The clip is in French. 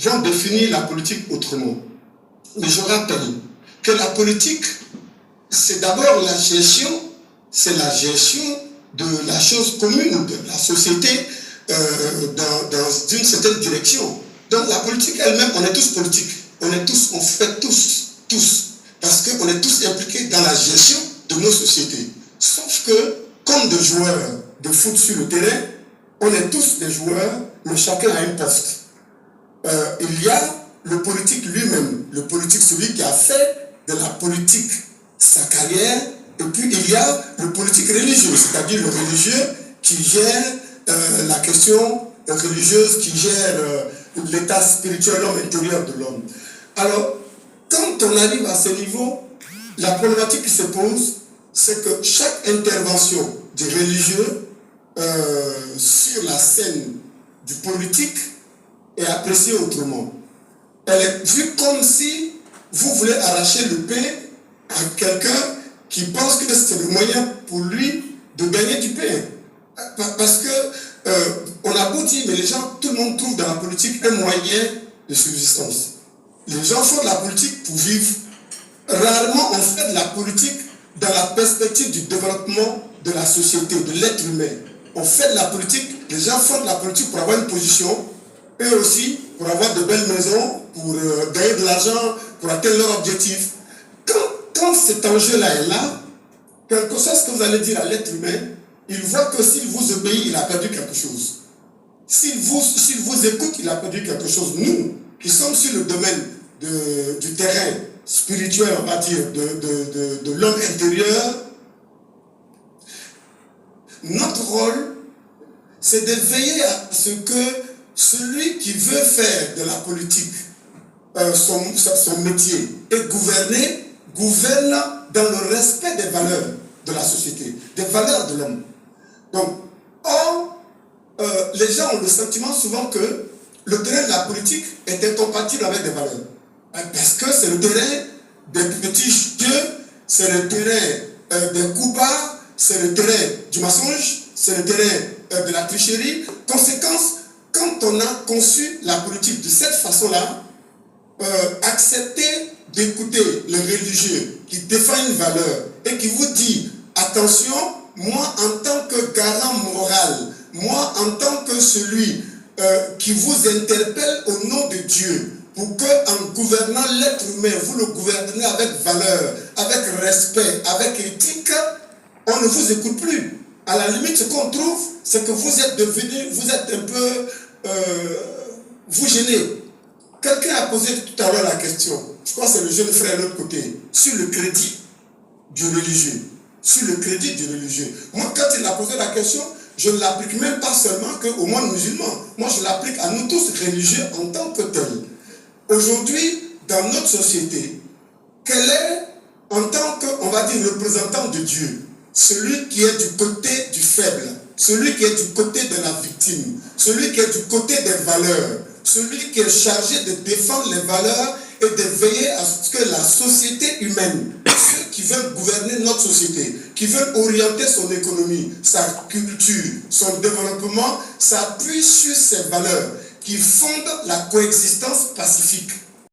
vont définir la politique autrement. Mais je rappelle que la politique, c'est d'abord la gestion, de la chose commune, de la société dans une certaine direction. Donc la politique elle-même, on est tous politiques, on fait tous, parce qu'on est tous impliqués dans la gestion de nos sociétés. Sauf que, comme des joueurs de foot sur le terrain, on est tous des joueurs, mais chacun a un poste. Il y a le politique lui-même, le politique, celui qui a fait de la politique sa carrière, et puis il y a le politique religieux, c'est-à-dire le religieux qui gère la question religieuse, qui gère l'état spirituel, l'homme intérieur de l'homme. Alors, quand on arrive à ce niveau, la problématique qui se pose, c'est que chaque intervention du religieux sur la scène du politique est appréciée autrement. Elle est vue comme si vous voulez arracher le pain à quelqu'un qui pense que c'est le moyen pour lui de gagner du pain. Parce que on a beau dire, mais les gens, tout le monde trouve dans la politique un moyen de subsistance. Les gens font de la politique pour vivre. Rarement on fait de la politique dans la perspective du développement de la société, de l'être humain. On fait de la politique, les gens font de la politique pour avoir une position, eux aussi, pour avoir de belles maisons, pour gagner de l'argent, pour atteindre leur objectif. Quand cet enjeu-là est là, quelque chose que vous allez dire à l'être humain, il voit que s'il vous obéit, il a perdu quelque chose. S'il vous écoute, il a perdu quelque chose. Nous, qui sommes sur le domaine du terrain spirituel, on va dire, de l'homme intérieur, notre rôle, c'est de veiller à ce que celui qui veut faire de la politique son métier et gouverner, gouverne dans le respect des valeurs de la société, des valeurs de l'homme. Donc, les gens ont le sentiment souvent que le terrain de la politique est incompatible avec des valeurs. Parce que c'est le terrain des petits jeux, c'est le terrain des coups bas, c'est le terrain du mensonge, c'est le terrain de la tricherie. Conséquence, quand on a conçu la politique de cette façon-là, accepter d'écouter le religieux qui défend une valeur et qui vous dit, attention, moi en tant que garant moral, moi en tant que celui qui vous interpelle au nom de Dieu, pour qu'en gouvernant l'être humain, vous le gouvernez avec valeur, avec respect, avec éthique, on ne vous écoute plus. À la limite, ce qu'on trouve, c'est que vous êtes un peu, vous gênez. Quelqu'un a posé tout à l'heure la question, je crois que c'est le jeune frère de l'autre côté, sur le crédit du religieux. Sur le crédit du religieux. Moi, quand il a posé la question, je ne l'applique même pas seulement qu'au monde musulman. Moi, je l'applique à nous tous religieux en tant que tels. Aujourd'hui, dans notre société, quel est, en tant que, on va dire, représentant de Dieu, celui qui est du côté du faible, celui qui est du côté de la victime, celui qui est du côté des valeurs, celui qui est chargé de défendre les valeurs et de veiller à ce que la société humaine, ceux qui veulent gouverner notre société, qui veulent orienter son économie, sa culture, son développement, s'appuie sur ces valeurs qui fondent la coexistence pacifique.